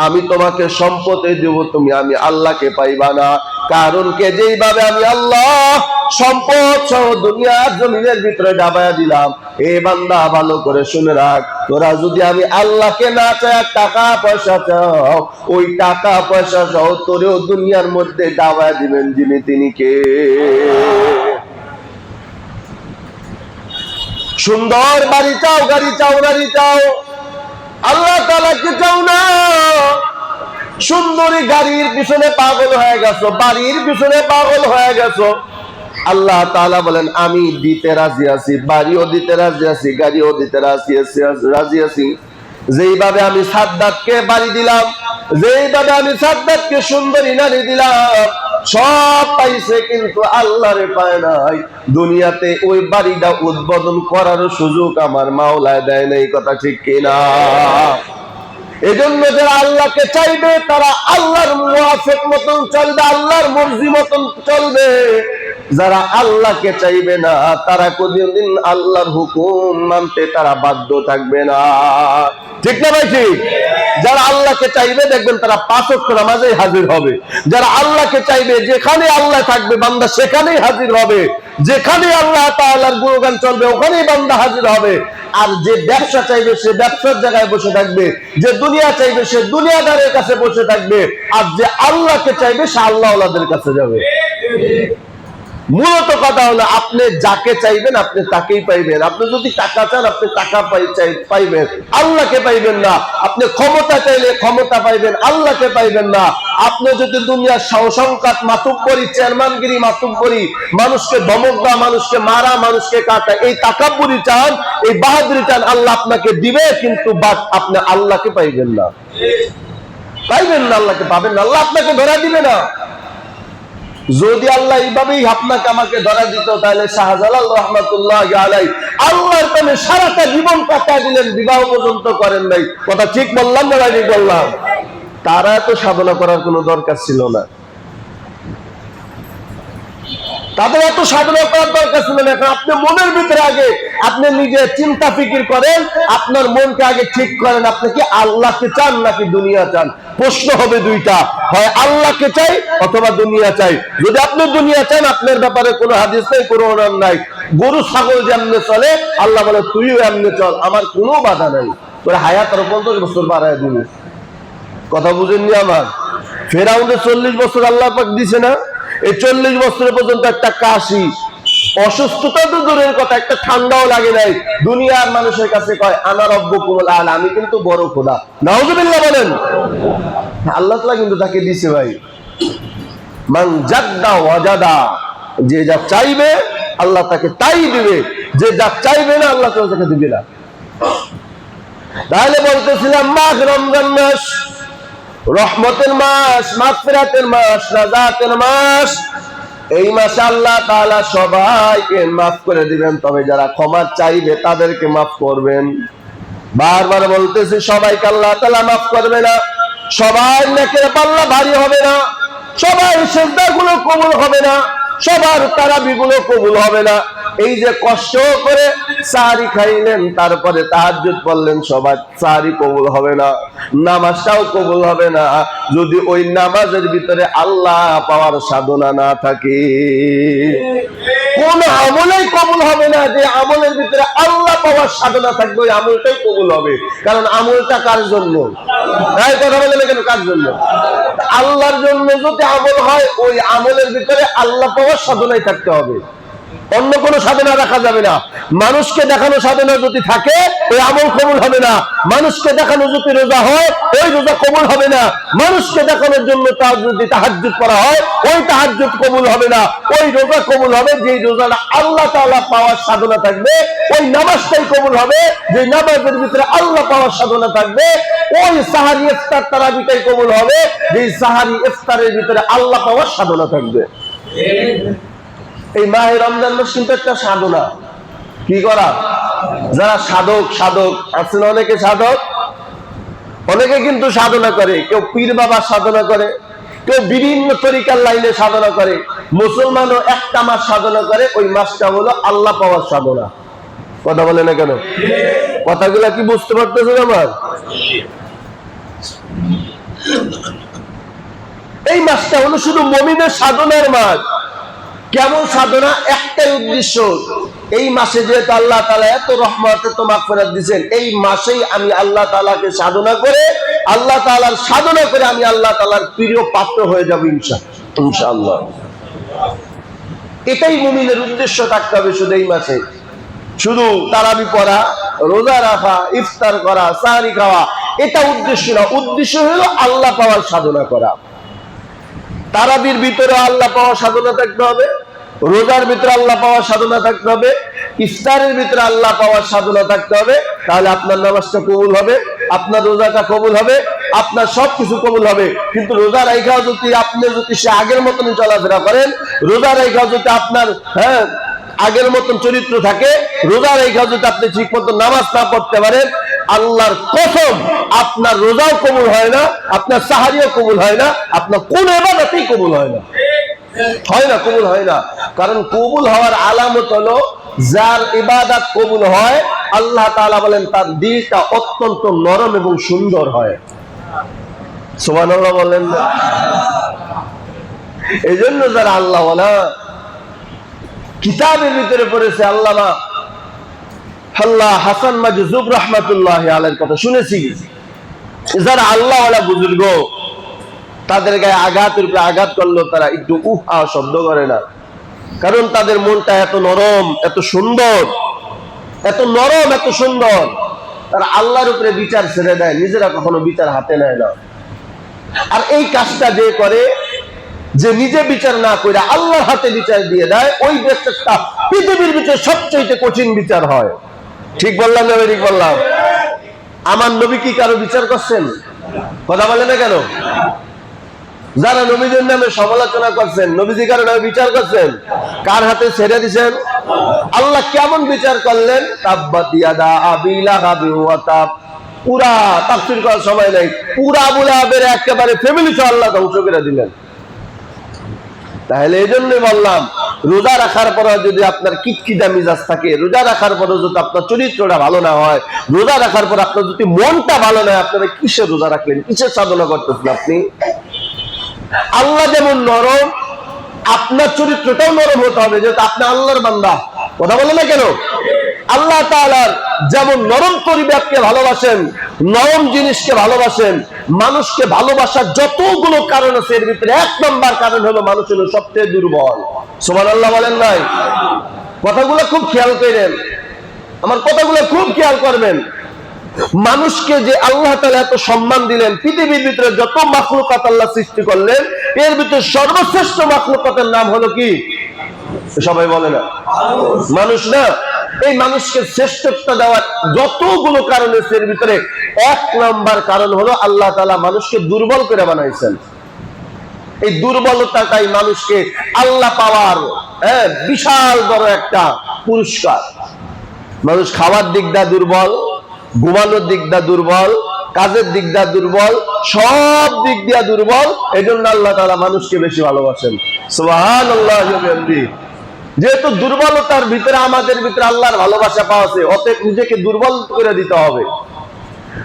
আমি তোমাকে সম্পদে দেব, তুমি আমি আল্লাহকে পাইবা না। কারণ কে যেইভাবে আমি আল্লাহ সম্পদ সহ দুনিয়ার জমিনের ভিতরে ডাবায়া দিলাম, এ বান্দা ভালো করে শুনে রাখ, তোরা যদি আমি আল্লাহকে না চাই টাকা পয়সা চাও, ওই টাকা পয়সা সহ তোরেও দুনিয়ার মধ্যে ডাবায়া দিবেন যিনি, তিনি কে? সুন্দর বাড়ি চাও, গাড়ি চাও, গাড়ি চাও, আল্লাহ তাআলাকে চাও না। সুন্দরী গাড়ির পিছনে পাগল হয়ে গেছো, বাড়ির পিছনে পাগল হয়ে গেছো। আল্লাহ তাআলা বলেন আমি দিতে রাজি আছি, বাড়িও দিতে রাজি আছি, গাড়িও দিতে রাজি আছি। যেইভাবে আমি সাদ্দাতকে বাড়ি দিলাম, যেইভাবে আমি সাদ্দাতকে সুন্দরী নারী দিলাম, সব পাইছে কিন্তু আল্লাহরে পায় নাই। দুনিয়াতে ওই বাড়িটা উদ্বোধন করার সুযোগ আমার মাওলায় দেয় নাই, কথা ঠিক কিনা? এজন্য যারা আল্লাহকে চাইবে তারা আল্লাহর মুওয়াফিক মতন চলবে, আল্লাহর মর্জি মতন চলবে। যারা আল্লাহকে চাইবে না তারা কোনদিন আল্লাহর হুকুম মানতে তারা বাধ্য থাকবে না, ঠিক না ভাই? ঠিক। যারা আল্লাহকে চাইবে দেখবেন তারা 5 ওয়াক্ত নামাজে হাজির হবে। যারা আল্লাহকে চাইবে, যেখানে আল্লাহ থাকবে বান্দা সেখানেই হাজির হবে, যেখানে আল্লাহ তাআলার গুণগান চলবে ওখানেই বান্দা হাজির হবে। আর যে ব্যবসা চাইবে সে ব্যবসার জায়গায় বসে থাকবে, যে দুনিয়া চাইবে সে দুনিয়াদারের কাছে বসে থাকবে, আর যে আল্লাহকে চাইবে সে আল্লাহওয়ালাদের কাছে যাবে। মূলত কথা হলো আপনি যাকে চাইবেন আপনি তাকেই পাইবেন। আপনি যদি টাকা চান আপনি টাকা পাইবেন, আল্লাহকে পাইবেন না। আপনি ক্ষমতা চাইলে ক্ষমতা পাইবেন, আল্লাহকে পাইবেন না। আপনি যদি দুনিয়ার সংঘাত, মাতুব্বরি, চেয়ারম্যানগিরি, মাতুব্বরি, মানুষকে ধমক দেওয়া, মানুষকে মারা, মানুষকে কাটা, এই তাকাব্বুরি চান, এই বাহাদুরি চান, আল্লাহ আপনাকে দিবে, কিন্তু বাট আপনি আল্লাহকে পাইবেন না, পাইবেন না, আল্লাহকে পাবেন না, আল্লাহ আপনাকে ধরা দিবে না। যদি আল্লাহ এইভাবেই আপনাকে আমাকে ধরা দিত তাহলে শাহজালাল রহমাতুল্লাহি আলাইহি আল্লাহর প্রেমে সারাটা জীবন কাটিয়ে দিলেন, বিবাহ পর্যন্ত করেন নাই। কথা ঠিক বললাম না ভাই? বললাম। তারা তো সাধনা করার কোনো দরকার ছিল না, তাদের এত সাধনা করার দরকার ছিল না। এখন আপনি মনের ভিতরে আগে আপনি নিজে চিন্তা ফিকির করেন, আপনার মনকে আগে ঠিক করেন, আপনি কি আল্লাহকে চান নাকি দুনিয়া চান? প্রশ্ন হবে দুইটা, হয় আল্লাহকে চাই অথবা দুনিয়া চাই। যদি আপনি দুনিয়া চান আপনার ব্যাপারে কোনো হাদিস নেই, কোনো অনুমান নাই। গরু ছাগল যেমনে চলে আল্লাহ বলে তুইও এমনি চল, আমার কোনো বাধা নাই। তোর হায়াত আরো 50 বছর বাড়ায় দিবি। কথা বুঝেননি আমার? ফেরাউনের 40 বছর আল্লাহ পাক দিছে না? এই 40 বছর পর্যন্ত একটা কাশি, অসুস্থতা তো দূরের কথা, একটা ঠান্ডাও লাগে নাই। দুনিয়ার মানুষের কাছে কয় আনা রব্বুকুমুল আলা, আমি কিন্তু বড় খোদা। নাউযুবিল্লাহ বলেন। আল্লাহ তাআলা কিন্তু তাকে দিছে ভাই, মান জাদ্দা ওয়াজাদা, যে যা চাইবে আল্লাহ তাকে তাই দিবে, যে যা চাইবে না আল্লাহ তাআলা তাকে দিবে না। তাহলে বলতেছিলাম মাস রমজান মাস, রহমতের মাস, মাগফিরাতের মাস, নাজাতের মাস। এই মাসে আল্লাহ তাআলা সবাইকে মাফ করে দিবেন, তবে যারা ক্ষমা চাইবে তাদেরকে মাফ করবেন। বারবার বলতেছি সবাইকে আল্লাহ তাআলা মাফ করবে না, সবার নেকের পাল্লা ভারী হবে না, সবার সিজদাগুলো কবুল হবে না, সবার তারাবিগুলো কবুল হবে না। এই যে কষ্ট করে সাহারি খাইলেন, তারপরে তাহাজ্জুদ পড়লেন, সবার সাহারি কবুল হবে না, নামাজটাও কবুল হবে না, যদি ওই নামাজের ভিতরে আল্লাহ পাওয়ার সাধনা না থাকে। কোন আমলেই কবুল হবে না যে আমলের ভিতরে আল্লাহ পাওয়ার সাধনা থাকবে, ওই আমলটাই কবুল হবে। কারণ আমলটা কার জন্য? তাই কথা বলেন কেন? কার জন্য? আল্লাহর জন্য যদি আমল হয় ওই আমলের ভিতরে আল্লাহ পাওয়ার সাধনাই থাকতে হবে, অন্য কোনো সাধনা রাখা যাবে না। মানুষকে দেখানো সাধনা যদি থাকে ওই আমল কবুল হবে না। মানুষকে দেখানো যদি রোজা হয় ওই রোজা কবুল হবে না। মানুষকে দেখানোর জন্য যদি তাহাজ্জুদ করা হয় ওই তাহাজ্জুদ কবুল হবে না। ওই রোজা কবুল হবে যে রোজাটা আল্লাহ তাআলা পাওয়ার সাধনা থাকবে, ওই নামাজটাই কবুল হবে যে নামাজের ভিতরে আল্লাহ পাওয়ার সাধনা থাকবে। ওই সাহারি ইফতার তারাবিটাই কবুল হবে যে সাহারি ইফতারের ভিতরে আল্লাহ পাওয়ার সাধনা থাকবে। এই মাহে রমজান মাস কিন্তু একটা সাধনা। কি করা? যারা সাধক আছেন, অনেকে সাধক, অনেকে কিন্তু সাধনা করে। কেউ পীর বাবার সাধনা করে, কেউ বিভিন্ন তরিকার লাইনে সাধনা করে। মুসলমানও একটা মাস সাধনা করে, ওই মাসটা হলো আল্লাহ পাওয়ার সাধনা। কথা বলে না কেন? কথাগুলা কি বুঝতে পারতেছেন আমার? এই মাসটা হলো শুধু মুমিনের সাধনার মাস। কেমন সাধনা? একটাই উদ্দেশ্য, এই মাসে যেহেতু আল্লাহ তাআলা এত রহমত এত মাগফিরাত দিয়েছেন, এই মাসেই আমি আল্লাহ তাআলাকে সাধনা করে, আল্লাহ তাআলার সাধনা করে আমি আল্লাহ তাআলার প্রিয় পাত্র হয়ে যাব ইনশাআল্লাহ। এটাই মুমিনের উদ্দেশ্য থাকতে হবে শুধু এই মাসে। শুধু তারাবি পড়া, রোজা রাখা, ইফতার করা, সাহরি খাওয়া, এটা উদ্দেশ্য না। উদ্দেশ্য হলো আল্লাহ পাওয়ার সাধনা করা। তারাবির ভিতরে আল্লাহ পাওয়ার সাধনা থাকতে হবে, রোজার ভিতরে আল্লাহ পাওয়ার সাধনা থাকতে হবে, ইফতারের ভিতরে আল্লাহ পাওয়ার সাধনা থাকতে হবে। তাহলে আপনার নামাজটা কবুল হবে, আপনার রোজাটা কবুল হবে, আপনার সবকিছু কবুল হবে। কিন্তু রোজা রাখাও যদি আপনি সে আগের মতনই চলাফেরা করেন, রোজা রাখাও যদি আপনার আগের মতন চরিত্র থাকে, রোজা রেখা যদি আপনি ঠিক মতো নামাজ না পড়তে পারেন, আল্লাহর কসম আপনার রোজাও কবুল হয় না, আপনার সাহারিও কবুল হয় না, আপনার কোন ইবাদতই কবুল হয় না, কবুল হয় না। কারণ কবুল হওয়ার আলামত হলো যার ইবাদত কবুল হয়, আল্লাহ তাআলা বলেন তার দিলটা অত্যন্ত নরম এবং সুন্দর হয়। সুবহানাল্লাহ বলেন না? এই জন্য যারা আল্লাহ ওয়ালা কিতাবের ভিতরে পড়েছে, আল্লামা হাসান মাজুব রাহমাতুল্লাহি আলাইহির কথা শুনেছি, যারা আল্লাহ ওয়ালা বুজুর্গ, তাদের গায়ে আঘাতের উপরে আঘাত করলো তারা একটু উহা শব্দ করে না। কারণ তাদের মনটা এত নরম, এত সুন্দর, এত নরম, এত সুন্দর, তারা আল্লাহর উপরে বিচার ছেড়ে দেয়, নিজেরা কখনো বিচার হাতে নেয় না। আর এই কাজটা যে করে, যে নিজে বিচার না করে আল্লাহর হাতে বিচার দিয়ে দেয়, ওই বিচারটা পৃথিবীর ভিতরে সবচেয়ে কঠিন বিচার হয়। ঠিক বললাম না? ঠিক বললাম? আমার নবী কি কারো বিচার করছেন? কথা বলে না কেন? যারা নবীদের নামে সমালোচনা করছেন, নবীজি কারো নামে বিচার করছেন, কার হাতে ছেড়ে দিয়েছেন? আল্লাহ কেমন বিচার করলেন? তাব্বাত ইয়াদা আবি লাহাবি ওয়া তাব। পুরা তাফসীর করার সময় নাই, পুরা আবু লাহাবের একেবারে ফ্যামিলি সহ আল্লাহ ধ্বংস করে দিলেন। তাহলে এই জন্যই বললাম, রোজা রাখার পরে যদি আপনার কিটকিটা মিজাজ থাকে, রোজা রাখার পরে যদি আপনার চরিত্রটা ভালো না হয়, রোজা রাখার পর আপনার যদি মনটা ভালো না হয়, আপনারা কিসের রোজা রাখলেন? কিসের সাধনা করতেছেন আপনি? আল্লাহ যেমন নরম, আপনার চরিত্রটাও নরম হতে হবে, যেহেতু আপনি আল্লাহর বান্দা। কথা বলে না কেন? আল্লাহ তাআলার যেমন নরম পরিবেশকে ভালোবাসেন, নরম জিনিসকে ভালোবাসেন, মানুষকে ভালোবাসার যতগুলো কারণ আছে, এর ভিতরে এক নম্বর কারণ হলো মানুষ হলো সবচেয়ে দুর্বল। সুবহানাল্লাহ বলেন নাই? কথাগুলো খুব খেয়াল করেন, আমার কথাগুলো খুব খেয়াল করবেন। মানুষকে যে আল্লাহ তাআলা এত সম্মান দিলেন, পৃথিবীর ভিতরে যত মাখলুকাত আল্লাহ সৃষ্টি করলেন, এর ভিতরে সর্বশ্রেষ্ঠ মাখলুকাতের নাম হলো কি? সবাই বলে না? মানুষ না? এই মানুষকে শ্রেষ্ঠত্ব দেওয়ার যতগুলো কারণ আছে, এর ভিতরে এক নাম্বার কারণ হলো আল্লাহ তাআলা মানুষকে দুর্বল করে বানাইছেন। এই দুর্বলতাটাই মানুষকে আল্লাহ পাওয়ার বিশাল বড় একটা পুরস্কার। মানুষ খাওয়ার দিক দিয়ে দুর্বল, ঘুমানোর দিক দিয়ে দুর্বল, কাজের দিক দিয়ে দুর্বল, সব দিক দিয়ে দুর্বল। এই জন্য আল্লাহ তাআলা মানুষকে বেশি ভালোবাসেন। সুবহানাল্লাহ। যেহেতু দুর্বলতার ভিতরে আমাদের ভিতরে আল্লাহর ভালোবাসা পাওয়া আছে, অতএব নিজেকে দুর্বল করে দিতে হবে,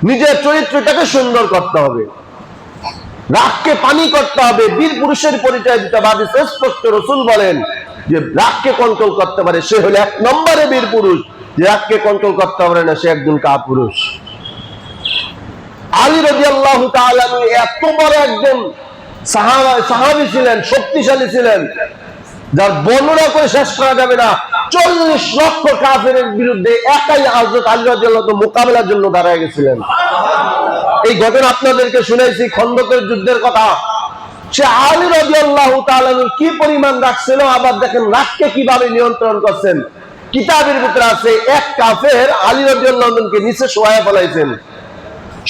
নিজের চরিত্রটাকে সুন্দর করতে হবে, রাগকে পানি করতে হবে, বীর পুরুষের পরিচয় দিতে হবে। স্পষ্ট রাসূল বলেন যে রাগকে কন্ট্রোল করতে পারে সে হলো এক নম্বরে বীর পুরুষ, যে রাগকে কন্ট্রোল করতে পারে না সে একজন কাপুরুষ। আলী রাদিয়াল্লাহু তাআলা এত বড় একজন সাহাবী ছিলেন, শক্তিশালী ছিলেন, যার বর্ণনা করে শেষ করা যাবে না। 40 লক্ষ কাফেরের বিরুদ্ধে একাই হযরত আলী রাদিয়াল্লাহু তাআলা মোকাবেলার জন্য দাঁড়ায় গেছিলেন। এই ঘটনা আপনাদেরকে শুনাইছি, খন্দকের যুদ্ধের কথা। সে আলী রাদিয়াল্লাহু তাআলা কি পরিমাণ রাখছিল, আবার দেখেন রাগকে কিভাবে নিয়ন্ত্রণ করছেন। কিতাবের ভিতরে আছে, এক কাফের আলী রাদিয়াল্লাহু তাআলাকে নিচে শোয়া ফেলাইছেন।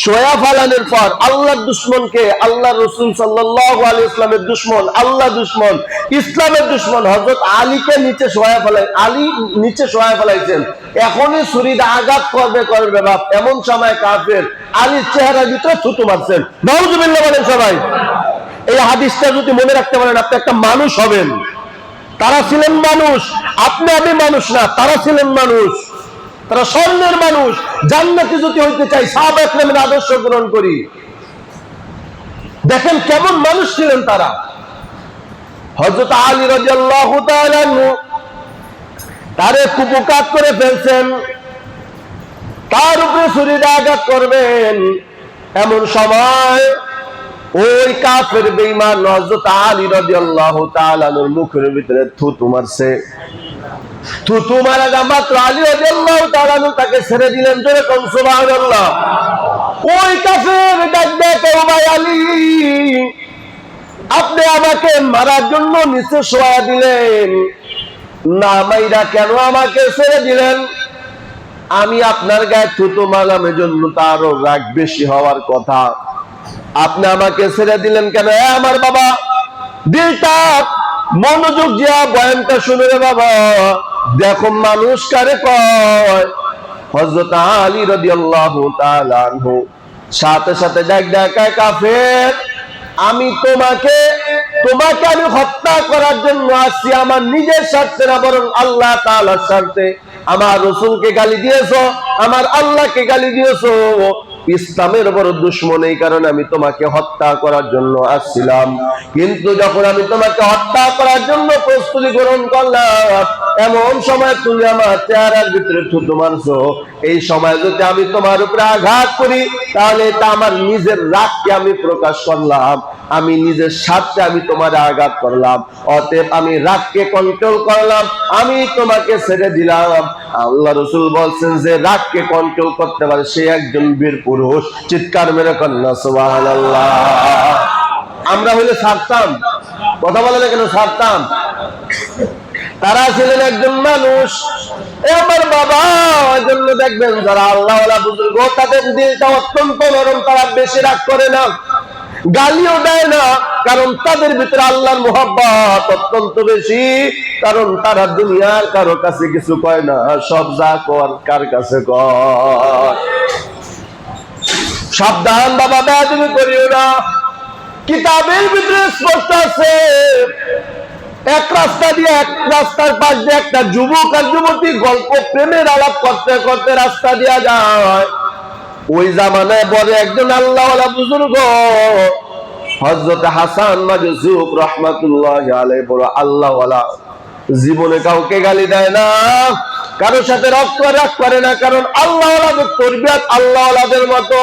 শোয়া ফেলানোর পর আল্লাহর দুশমনকে, আল্লাহর রাসূল সাল্লাল্লাহু আলাইহি ওয়াসাল্লামের দুশমন, আল্লাহ দুশমন, ইসলামের দুশমন হযরত আলীকে নিচে শোয়া ফেলাই, আলী নিচে শোয়া ফেলাইছেন। এখনই ছুরিতে আঘাত করবে বাপ, এমন সময় কাফের আলীর চেহারার ভিতরে থুতু মারছেন। নাউযুবিল্লাহ বলেন সবাই। এই হাদিসটা যদি মনে রাখতে পারেন, আপনি একটা মানুষ হবেন। তারা ছিলেন মানুষ, আপনি আমি মানুষ না, তারা ছিলেন মানুষ, তারা স্বর্ণের মানুষ। জান্নাতে যদি হইতে চাই, সাহাবা একরামের আদর্শ গ্রহণ করি। দেখেন কেমন মানুষ ছিলেন তারা। হযরত আলী রাদিয়াল্লাহু তাআলা আনহু তারে কুপকাত করে ফেলছেন, তার উপরে ছুরি দিয়ে আঘাত করবেন, এমন সময় ওই কাফের বেঈমান হযরত আলী রাদিয়াল্লাহু তাআলা আনহুর মুখের ভিতরে থুতু মারছে। থুতু মারা মাত্র আলী রাদিয়াল্লাহু তাআলা আনহু তাকে ছেড়ে দিলেন। জোরে কোন সুবহানাল্লাহ। ওই কাফের ডাক দেয়, ও ভাই আলী, আপনি আমাকে মারার জন্য নিচে শোয়া দিলেন, না মাইরা কেন আমাকে ছেড়ে দিলেন? আমি আপনার গায়ে থুতু মারলাম, এজন্য তারও রাগ বেশি হওয়ার কথা, আপনি আমাকে ছেড়ে দিলেন কেন? আমার বাবা, দিলটা মনোযোগ দিয়া বয়ানটা শুনে রে বাবা, দেখো মানুষ কারে কয়। হযরত আলী রাদিয়াল্লাহু তাআলা আনহু সাথে সাথে ডাক দেয়, কাফের, আমি তোমাকে আমি হত্যা করার জন্য আসছি, আমার নিজের স্বার্থে না, বরং আল্লাহ তাআলার স্বার্থে। আমার রাসূলকে গালি দিয়েছো, আমার আল্লাহকে গালি দিয়েছো, ইসলামের বড় দুশমন, এই কারণে আমি তোমাকে হত্যা করার জন্য আসছিলাম। কিন্তু যখন আমি তোমাকে হত্যা করার জন্য প্রস্তুতি গ্রহণ করলাম, এমন সময় তুমি আমার চেহারার ভিতরে থুতু মারছো। এই সময় যদি আমি তোমার উপরে আঘাত করি, তাহলে এটা আমার নিজের রাগকে আমি প্রকাশ করলাম, আমি নিজের স্বার্থে আমি তোমার আঘাত করলাম, অতএব আমি রাগকে কন্ট্রোল করলাম, আমি তোমাকে ছেড়ে দিলাম। আল্লাহ রাসূল বলছেন যে রাগকে কন্ট্রোল করতে পারে সে একজন বীর পুরুষ। চিৎকার মেরে কন্যা সুবহানাল্লাহ। আমরা হইলে ছাড়তাম? কথা বলে না কেন ছাড়তাম? তারা ছিলেন একজন মানুষ। আমার বাবা, জন্য দেখবেন যারা আল্লাহ ওয়ালা বুজুর্গ, তাদের দিলটা অত্যন্ত নরম, তারা বেশি রাগ করে না, গালিও দেয় না, কারণ তাদের ভিতরে আল্লাহর মুহাব্বত অত্যন্ত বেশি। কারণ তারা দুনিয়ার কারো কাছে কিছু কয় না, সব যা কর কার কাছে কর। সাবধান বাবা, বেয়াদবি করিও না। কিতাবের ভিতরে স্পষ্ট আছে, এক রাস্তা দিয়ে, এক রাস্তার পাশ দিয়ে একটা যুবক আর যুবতী গল্প প্রেমের আলাপ করতে করতে রাস্তা দিয়া যায়। ওই জামানায় বড় একজন আল্লাহওয়ালা বুজুর্গ হযরত হাসান মাজুব রাহমাতুল্লাহি আলাইহি, বড় আল্লাহওয়ালা, জীবনে কাউকে গালি দেয় না, কারো সাথে রাগ করে না, কারণ আল্লাহওয়ালাদের তরবিয়ত আল্লাহওয়ালাদের মতো।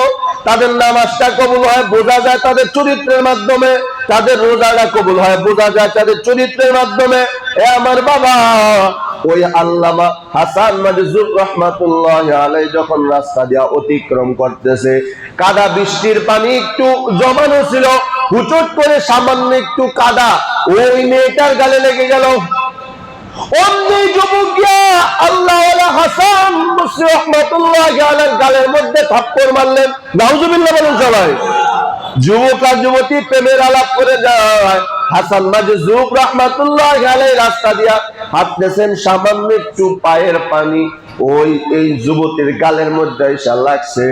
তাদের নামাজটা কবুল হয় বোঝা যায় তাদের চরিত্রের মাধ্যমে, তাদের রোজাটা কবুল হয় বোঝা যায় তাদের চরিত্রের মাধ্যমে। এ আমার বাবা, ওই আল্লামা হাসান মাজুব রাহমাতুল্লাহি আলাইহি যখন রাস্তা দিয়া অতিক্রম করতেছে, কাদা বৃষ্টির পানি একটু জমানো ছিল, হুচট করে সামান্য একটু কাদা ওই মেয়েটার গালে লেগে গেল। অমনি যুবক গিয়া আল্লাহওয়ালা হাসান রাহমাতুল্লাহি আলাইহির গালের মধ্যে থাপ্পড় মারলেন। নাউজুবিল্লাহ বলেন সবাই। যুবক আর যুবতী প্রেমের আলাপ করে যায়। হাসান মাজুব রাহমাতুল্লাহি আলাইহি রাস্তা দিয়া হাঁটতেছেন, সামান্য একটু পায়ের পানি ওই এই যুবতীর গালের মধ্যে এসে লাগছে।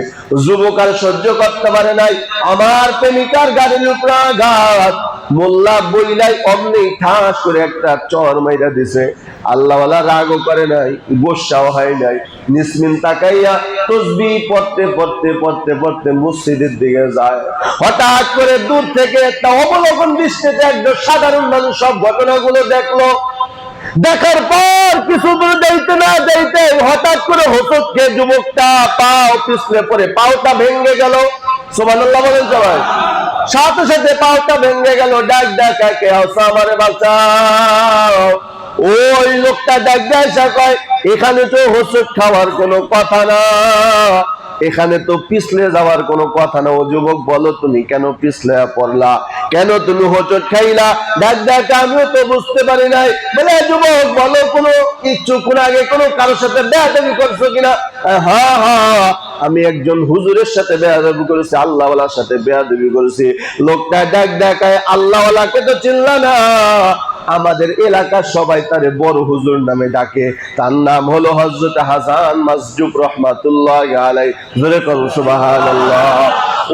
যুবক আর সহ্য করতে পারে নাই, আমার প্রেমিকার গাড়ির উপর আঘাত। মোল্লা বইলাই অমনি ঠাস করে একটা চর মাইরা দিছে। আল্লাহওয়ালা রাগও করে নাই, গোসাও হয় নাই, নিসমিন তাকাইয়া তসবিহ পড়তে পড়তে পড়তে পড়তে মসজিদের দিকে যায়। হঠাৎ করে দূর থেকে একটা অবলোকন দৃষ্টিতে একজন সাধারণ মানুষ সব ঘটনাগুলো দেখলো। দেখার পর কিছু দূর যাইতে না যাইতে হঠাৎ করে হোঁচট খেয়ে যুবকটা পাও পিছলে পড়ে পাওটা ভেঙে গেল। সুবহানাল্লাহ বলেন সবাই। সাথে সাথে পাওটা ভেঙে গেল। ডাক ডাকাকে আমারে বাঁচাও। ওই লোকটা ডাক ডাকা কয়, এখানে তো হোঁচট খাওয়ার কোনো কথা না, এখানে তো পিছলে যাওয়ার কোনো কথা না। ও যুবক, বলো তুমি কেন পিছলে পড়লা, কেন তুমি হোঁচট খাইলা? ডাক ডাকা, আমিও তো বুঝতে পারি নাই। বলে যুবক বলো, কোনো কিছুক্ষণ আগে কোনো কারোর সাথে বেয়াদবি করছো কিনা? হ্যাঁ হ্যাঁ, আমি একজন হুজুরের সাথে বেয়াদবি করেছি, আল্লাহওয়ালার সাথে বেয়াদবি করেছি। লোকটা ডাক ডাকায়, আল্লাহওয়ালাকে তো চিনলা না? আমাদের এলাকার সবাই তারে বড় হুজুর নামে ডাকে, তার নাম হলো হযরত হাসান মাজুব রাহমাতুল্লাহি আলাইহি। জোরে করুন সুবহানাল্লাহ।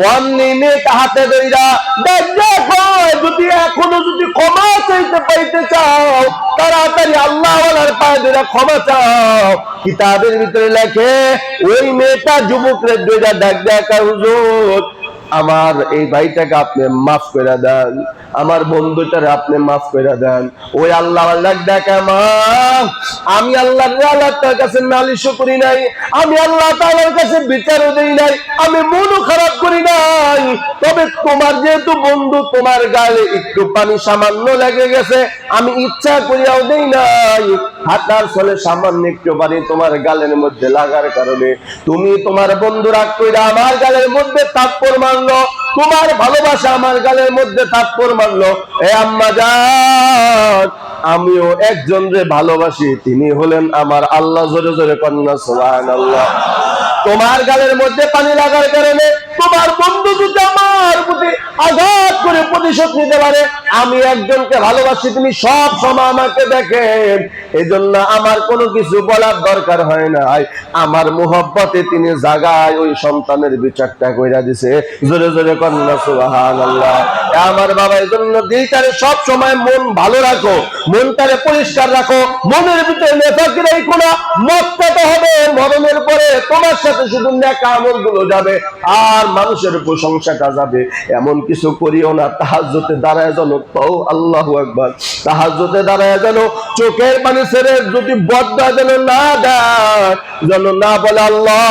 ওয়ান্নি নেতা হাতে ধইরা ডাক দেখো, যদি এখনো যদি ক্ষমা চাইতে পাইতে চাও, তাড়াতাড়ি আল্লাহওয়ালার পায়ে ধরে ক্ষমা চাও। কিতাবের ভিতরে লেখে, ওই মেয়েটা যুবকরে ধইরা ডাক দেখা, হুজুর আমার এই ভাইটাকে আপনি মাফ করে দেন, আমার বন্ধুটারে আপনি মাফ করে দেন। ওই আল্লাহ দেখে মা, আমি আল্লাহর কাছে নালিশও করি নাই, আমি আল্লাহ তাআলার কাছে বিচারও দেই নাই, আমি মনও খারাপ করি নাই। তবে তোমার যেহেতু বন্ধু, তোমার গালে একটু পানি সামান্য লেগে গেছে, আমি ইচ্ছা করিয়াও দেই নাই। হাঁটার চলে সামান্য একটু পানি তোমার গালের মধ্যে লাগার কারণে তুমি তোমার বন্ধু রাগ কইরা আমার গালের মধ্যে থাপ্পড় মারলো, তোমার ভালোবাসা আমার গালের মধ্যে থাপ্পড় মারলো। এ আম্মা জান, আমিও একজন রে ভালোবাসি, তিনি হলেন আমার আল্লাহ। জোরে জোরে কন্যা সুবহানাল্লাহ। তোমার গালের মধ্যে পানি লাগার কারণে তোমার বন্ধু যদি আমার প্রতি আঘাত করে প্রতিশোধ নিতে পারে, আমি একজনকে ভালোবাসি, তিনি সব সময় আমাকে দেখেন, এই জন্য আমার কোনো কিছু বলার দরকার হয় না। আমার মোহব্বতে তিনি জাগায় ওই সন্তানের বিচারটা কইরা দিছে। জোরে জোরে কন্যা সুবহানাল্লাহ। আমার বাবা, এই জন্য দিলটারে সব সময় মন ভালো রাখো, মনটারে পরিষ্কার রাখো, মনের ভিতরে নেফাকি রাখো না। মরতে হবে, মরণের পরে তোমার সাথে শুধু নেক আমল গুলো যাবে আর মানুষের প্রশংসাটা যাবে। এমন কিছু করিও না তাহাজ্জুদে দাঁড়ায় যেন, আল্লাহু আকবার, তাহাজ্জুদে দাঁড়ায় যেন চোখের পানি ছেড়ে যদি বদদোয়া যেন না দেয়, যেন না বলে আল্লাহ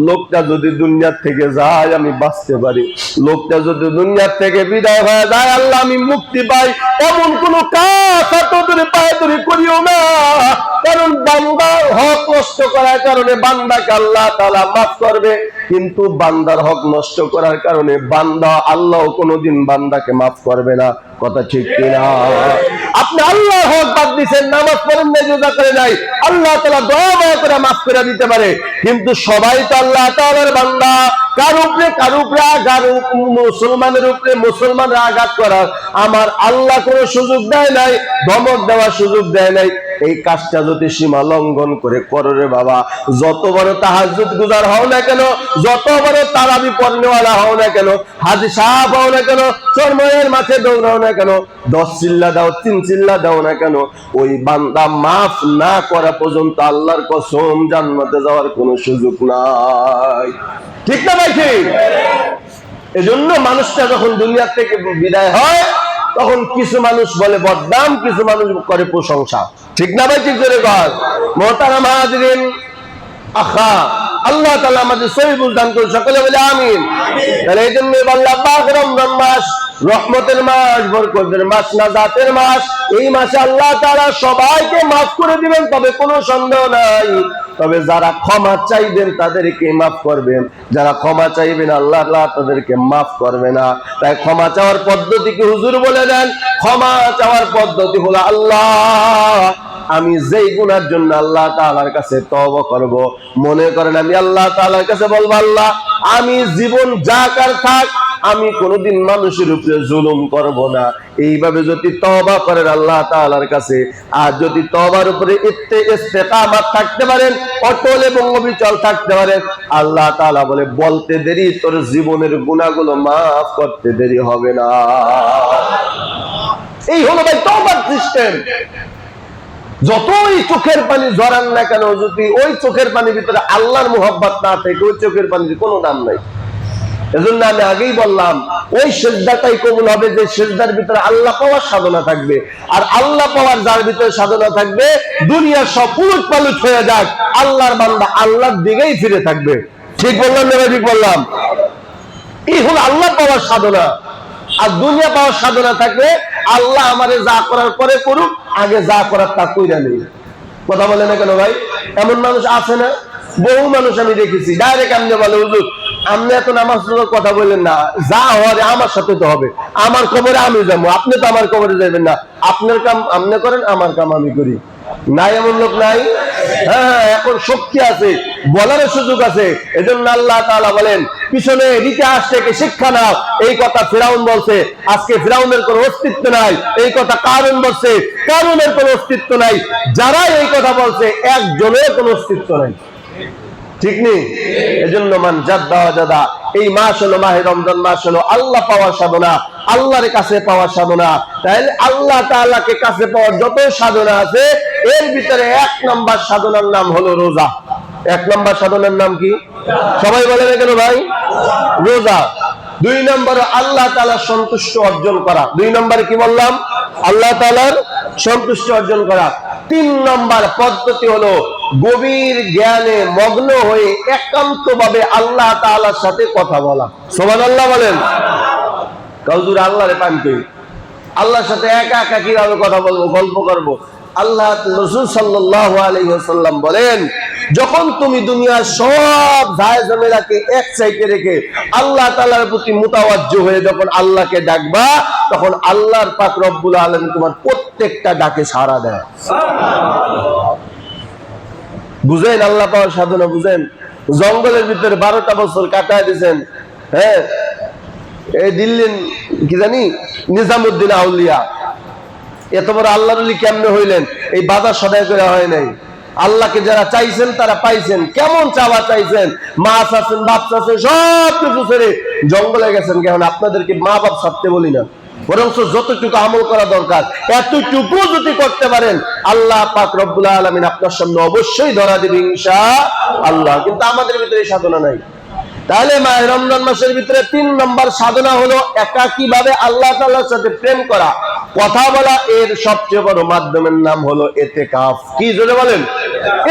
লোকটা যদি দুনিয়ার থেকে যায় আমি বাঁচতে পারি, লোকটা যদি দুনিয়ার থেকে বিদায় হয়ে যায় আল্লাহ আমি মুক্তি পাই। এমন কোন কাজ তোদের পায়ে ধরে করিও না, কারণ বান্দার হক নষ্ট করার কারণে বান্দাকে আল্লাহ তাআলা মাফ করবে, কিন্তু বান্দার হক নষ্ট করার কারণে বান্দা আল্লাহ কোনোদিন বান্দাকে মাফ করবে না। কথা ঠিক কিনা? আপনি আল্লাহর হক বাদ দিয়েছেন, নামাজ পড়েন নাই, রোজা করে নাই, আল্লাহ তাআলা দয়া করে মাফ করে দিতে পারে, কিন্তু সবাই তো আল্লাহ তাআলার বান্দা। কার উপরে মুসলমানের উপরে মুসলমানরা আঘাত করার আমার আল্লাহ কোনো সুযোগ দেয় নাই, ধমক দেওয়ার সুযোগ দেয় নাই। এই কাজটা যদি সীমা লঙ্ঘন করে করো রে বাবা, যত বড় তাহাজ্জুদ গুজার হও না কেন, যত বড় তারাবি পড়নেওয়ালা হও না কেন, হাজী সাহেব হও না কেন, চরময়ের মাঠে দৌড়াও না কেন, 10 চিল্লা দাও, 3 চিল্লা দাও না কেন, ওই বান্দা মাফ না করা পর্যন্ত আল্লাহর কসম জান্নাতে যাওয়ার কোনো সুযোগ নাই। ঠিক না ভাই? ঠিক। এজন্য মানুষটা যখন দুনিয়া থেকে বিদায় হয় তখন কিছু মানুষ বলে বদনাম, কিছু মানুষ করে প্রশংসা। ঠিক না ভাই? ঠিক করে কর। মোহতারাম হাজিরিন, আখা, আল্লাহ তাআলা আমাদের সহি বুঝ দান করুন, সকলে বলে আমিন। তাহলে এই জন্য আল্লাহ পাক রমজান মাস রহমতের মাস, বরকতের মাস, নাজাতের মাস, এই মাসে আল্লাহ তাআলা সবাইকে মাফ করে দিবেন, তবে কোনো সন্দেহ নাই। তবে যারা ক্ষমা চাইবেন তাদেরকে মাফ করবেন, যারা ক্ষমা চাইবেন আল্লাহ তাদেরকে মাফ করবে না। তাই ক্ষমা চাওয়ার পদ্ধতি কি হুজুর বলে দেন? ক্ষমা চাওয়ার পদ্ধতি হলো, আল্লাহ আমি যেই গুনার জন্য আল্লাহ তাআলার কাছে তওবা করব, মনে করেন আমি আল্লাহ তাআলার কাছে বলবো আল্লাহ আমি জীবন যা কার থাক আমি কোনোদিন মানুষের উপরে জুলুম করব না। এইভাবে যদি তওবা করেন আল্লাহ তাআলার কাছে, আর যদি তওবার উপরে ইস্তেকামাত থাকতে পারেন, অটল এবং অবিচল থাকতে পারেন, আল্লাহ তাআলা বলে বলতে দেরি তোর জীবনের গুনাহগুলো মাফ করতে দেরি হবে না। এই হলো ভাই তওবার সিস্টেম। যতই চোখের পানি ঝরান না কেন, যদি ওই চোখের পানির ভিতরে আল্লাহর মুহাব্বত না থাকে ওই চোখের পানির কোনো দাম নাই। এজন্য আমি আগেই বললাম ওই সিজদাটাই কবুল হবে যে সিজদার ভিতরে আল্লাহ পাওয়ার সাধনা থাকবে। আর আল্লাহ পাওয়ার যার ভিতরে সাধনা থাকবে, দুনিয়ার সব উলট পালট হয়ে যাক, আল্লাহর বান্দা আল্লাহর দিকেই ফিরে থাকবে। ঠিক বললাম না? ঠিক বললাম? এই হলো আল্লাহ পাওয়ার সাধনা। আর দুনিয়া পাওয়ার সাধনা থাকলে আল্লাহ আমারে যা করার পরে করুক, আগে যা করার তা কইরা নেই। কথা বলে না কেন ভাই? এমন মানুষ আছে না? বহু মানুষ আমি দেখেছি ডাইরেক্ট আমনে বলে হুজুর আপনি এত নামাজ কথা বললেন না, যা হওয়ার আমার সাথে তো হবে, আমার কবরে আমি যাবো, আপনি তো আমার কবরে যাবেন না, আপনার কাম আপনি করেন, আমার কাম আমি করি। নাই এমন লোক নাই? হ্যাঁ, এখন শক্তি আছে, বলার সুযোগ আছে। এজন্য আল্লাহ তাআলা বলেন পিছনে ইতিহাস থেকে শিক্ষা নাও। এই কথা ফিরাউন বলছে, আজকে ফিরাউনের কোনো অস্তিত্ব নাই। এই কথা কারুন বলছে, কারুনের কোনো অস্তিত্ব নাই। যারা এই কথা বলছে একজনের কোনো অস্তিত্ব নাই। ঠিক নেই? এজন্য মান জাদ্দা ওয়াজাদা, এই মাস হলো মাহে রমজান মাস হলো আল্লাহ পাওয়ার সাধনা, আল্লাহর কাছে পাওয়ার সাধনা। তাহলে আল্লাহ তাআলাকে কাছে পাওয়ার যত সাধনা আছে এর ভিতরে 1 নম্বর সাধনার নাম হলো রোজা। 1 নম্বর সাধনার নাম কি? সবাই বলে না কেন ভাই? রোজা। দুই নম্বর আল্লাহ তাআলার সন্তুষ্ট অর্জন করা। দুই নম্বরে কি বললাম? আল্লাহ তাআলার সন্তুষ্ট অর্জন করা। তিন নম্বর পদ্ধতি হলো গভীর জ্ঞানে মগ্ন হয়ে একান্তভাবে আল্লাহ তাআলার সাথে কথা বলা। সুবহানাল্লাহ বলেন। কাউজুর আল্লাহরে পান কই, আল্লাহর সাথে একা একা কিভাবে কথা বলবো, গল্প করব? আল্লাহ রাসূল সাল্লাল্লাহু আলাইহি ওয়াসাল্লাম বলেন, যখন তুমি দুনিয়ার সব ঝামেলাকে এক সাইডে রেখে আল্লাহ তাআলার প্রতি মুতাওয়াজ্জহ হয়ে যখন আল্লাহকে ডাকবা, তখন আল্লাহর পাক রব্বুল আলামিন তোমার প্রত্যেকটা ডাকে সাড়া দেয়। বুঝেন আল্লাহ পাওয়ার সাধনা? বুঝেন? জঙ্গলের ভিতরে 12টা বছর কাটায় দিয়েছেন। হ্যাঁ, এই দিল্লির কি জানি নিজামুদ্দিন আউলিয়া এত বড় আল্লাহর ওলি কেমনে হইলেন? এই বাজার সদাই করে হয় নাই। আল্লাহকে যারা চাইছেন তারা পাইছেন। কেমন চাওয়া চাইছেন? মা চাচ্ছেন, বাপ চাচ্ছেন, সব কিছু ছেড়ে জঙ্গলে গেছেন। কেমন? আপনাদেরকে মা বাপ ছাড়তে বলি না, বরঞ্চ যতটুকু আমল করা দরকার এতটুকু যদি করতে পারেন, আল্লাহ পাক রব্বুল আলামিন আপনার সামনে অবশ্যই ধরা দিবে ইনশাআল্লাহ। কিন্তু আমাদের ভিতরে এই সাধনা নাই। তাহলে মাহে রমজান মাসের ভিতরে 3 নম্বর সাধনা হলো একাকীভাবে আল্লাহ তাআলার সাথে প্রেম করা, কথা বলা। এর সবচেয়ে বড় মাধ্যমের নাম হলো ইতিকাফ। কি জোরে বলেন?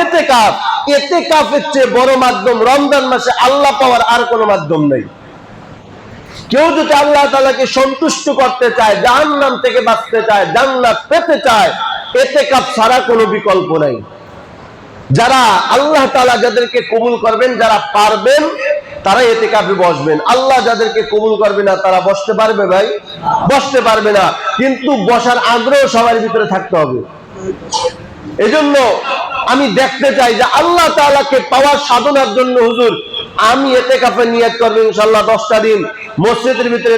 ইতিকাফ। ইতিকাফের চেয়ে বড় মাধ্যম রমজান মাসে আল্লাহ পাওয়ার আর কোনো মাধ্যম নেই। কেউ যদি আল্লাহ তাআলাকে সন্তুষ্ট করতে চায়, জাহান্নাম থেকে বাঁচতে চায়, জান্নাত পেতে চায়, ইতিকাফ ছাড়া কোনো বিকল্প নাই। যারা আল্লাহ তাআলা যাদেরকে কবুল করবেন, যারা পারবেন, তারা ইতিকাফে বসবেন। আল্লাহ যাদেরকে কবুল করবে না, তারা বসতে পারবে? ভাই, বসতে পারবে না। কিন্তু বসার আগ্রহ সবার ভিতরে থাকতে হবে। এজন্য আমি দেখতে চাই যে আল্লাহ তাআলাকে পাওয়ার সাধনার জন্য হুজুর আমি ইতিকাফে নিয়ত করব ইনশাআল্লাহ 10টা দিন মসজিদের ভিতরে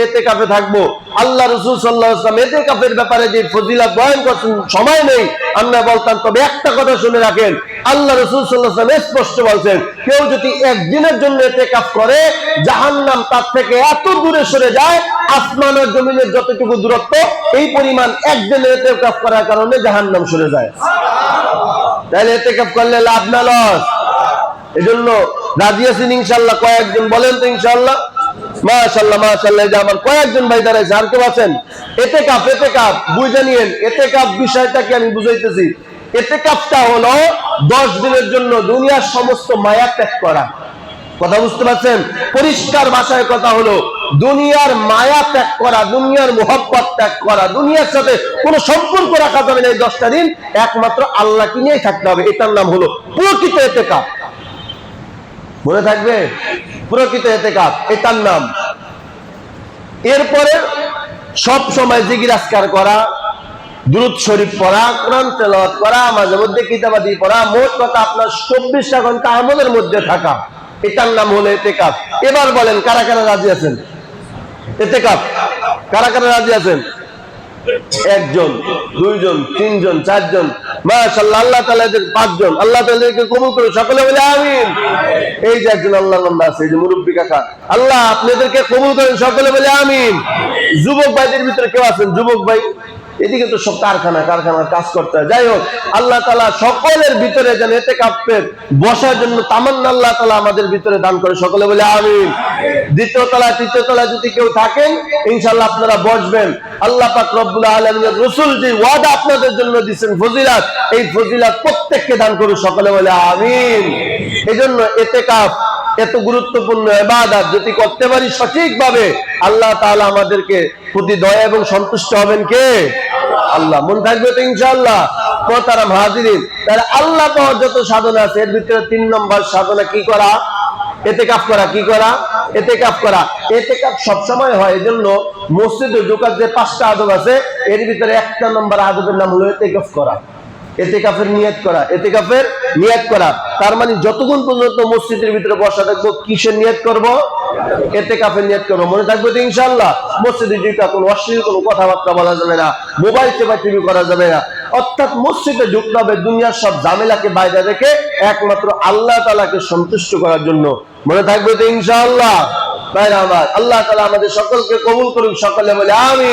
ইতিকাফে থাকবো। আল্লাহ রাসূল সাল্লাল্লাহু আলাইহি ওয়াসাল্লাম ইতিকাফের ব্যাপারে যে ফজিলত বয়ান করছেন, সময় নেই আমরা বলতাম, তবে একটা কথা শুনে রাখেন, আল্লাহ রাসূল সাল্লাল্লাহু আলাইহি ওয়াসাল্লাম স্পষ্ট বলেন, কেউ যদি একদিনের জন্য ইতিকাফ করে, জাহান্নাম তার থেকে এত দূরে সরে যায়, আসমান আর জমিনের যতটুকু দূরত্ব, এই পরিমাণ একদিনের ইতিকাফ করার কারণে জাহান্নাম সরে যায়। তাহলে ইতিকাফ করলে লাভ না লস? এজন্য রাজি আছেন ইনশাআল্লাহ? কয়েকজন বলেন তো ইনশাআল্লাহ? মাশাআল্লাহ, মাশাআল্লাহ। যে আমার কয়েকজন ভাই দাঁড়াইছে, আর কেউ আছেন? ইতিকাফ, ইতিকাফ বুঝে নিয়েন। ইতিকাফ বিষয়টা কি আমি বুঝাইতেছি। ইতিকাফটা হলো 10 দিনের জন্য দুনিয়ার সমস্ত মায়া ত্যাগ করা। কথা বুঝতে পারছেন? পরিষ্কার ভাষায় কথা হলো দুনিয়ার মায়া ত্যাগ করা, দুনিয়ার মোহব্বত ত্যাগ করা, দুনিয়ার সাথে কোনো সম্পর্ক রাখা যাবে না। এই 10টা দিন একমাত্র আল্লাহকে নিয়েই থাকতে হবে। এটার নাম হলো প্রকৃত ইতিকাফ। মনে থাকবে? প্রকৃত ইতিকাফ এটার নাম। এরপরে সব সময় জিকির আজকার করা, দুরূদ শরীফ পড়া, কোরআন তেলাওয়াত করা, মাঝে মধ্যে কিতাবাদি পড়া, মোট কথা আপনার 24টা ঘন্টা আমলের মধ্যে থাকা, এটার নাম হলো ইতিকাফ। এবার বলেন কারা কারা রাজি আছেন? ইতিকাফ কারা কারা রাজি আছেন? 1 জন, 2 জন, 3 জন, 4 জন। মাশাআল্লাহ, আল্লাহ তাআলা এদের 5 জন। আল্লাহ তাআলাকে কবুল করুন, সকলে বলে আমিন। এই যে একজন আল্লাহর বান্দা আছে, এই যে মুরব্বি কাকা, আল্লাহ আপনাদেরকে কবুল করেন, সকলে বলে আমিন। যুবক ভাইদের ভিতরে কেউ আছেন? যুবক ভাই, এদিকে তো সব কারখানার কাজ করতে হয়। যাই হোক, আল্লাহ তাআলা সকলের ভিতরে যেন ইতিকাফে বসার জন্য তামান্না আল্লাহ তাআলা আমাদের ভিতরে দান করে, সকলে বলে আমিন। দ্বিতীয় তলা, তৃতীয় তলা যদি কেউ থাকেন, ইনশাআল্লাহ আপনারা বসবেন। আল্লাহ পাক রব্বুল আলামিনের রাসূল যে ওয়াদা আপনাদের জন্য দিবেন ফজিলত, এই ফজিলত প্রত্যেককে দান করুন, সকলে বলে আমিন। এজন্য ইতিকাফ এত গুরুত্বপূর্ণ ইবাদত যদি করতে পারি সঠিকভাবে, আল্লাহ তাআলা আমাদেরকে প্রতি দয়া এবং সন্তুষ্ট হবেন কে? আল্লাহ। মন থাকবে তো ইনশাআল্লাহ? মোহতারাম হাজিরিন, তাহলে আল্লাহ পাওয়ার যত সাধনা আছে এর ভিতরে 3 নম্বর সাধনা কি করা? ইতিকাফ করা। কি করা? ইতিকাফ করা। ইতিকাফ সব সময় হয়। এজন্য মসজিদে ঢোকার যে 5টা আদব আছে, এর ভিতরে 1 নম্বর আদবের নাম হলো ইতিকাফ করা। ইতিকাফের নিয়ত করা। ইতিকাফের নিয়ত করা তার মানে যতক্ষণ পর্যন্ত মসজিদের ভিতরে বসা থাকবো, কিসের নিয়ত করব? ইতিকাফের নিয়ত করব। মনে থাকবে তো ইনশাআল্লাহ? মসজিদে ঢুকা কোনো অশ্লীল কোনো কথাবার্তা বলা যাবে না, মোবাইল চেপা টিভি করা যাবে না। অর্থাৎ মসজিদে ঢুকতে হবে দুনিয়ার সব ঝামেলাকে বাইরে রেখে একমাত্র আল্লাহ তাআলাকে সন্তুষ্ট করার জন্য। মনে থাকবে তো ইনশাআল্লাহ? ভাইরা আমার, আল্লাহ তাআলা আমাদের সকলকে কবুল করুন, সকলে বলে আমিন।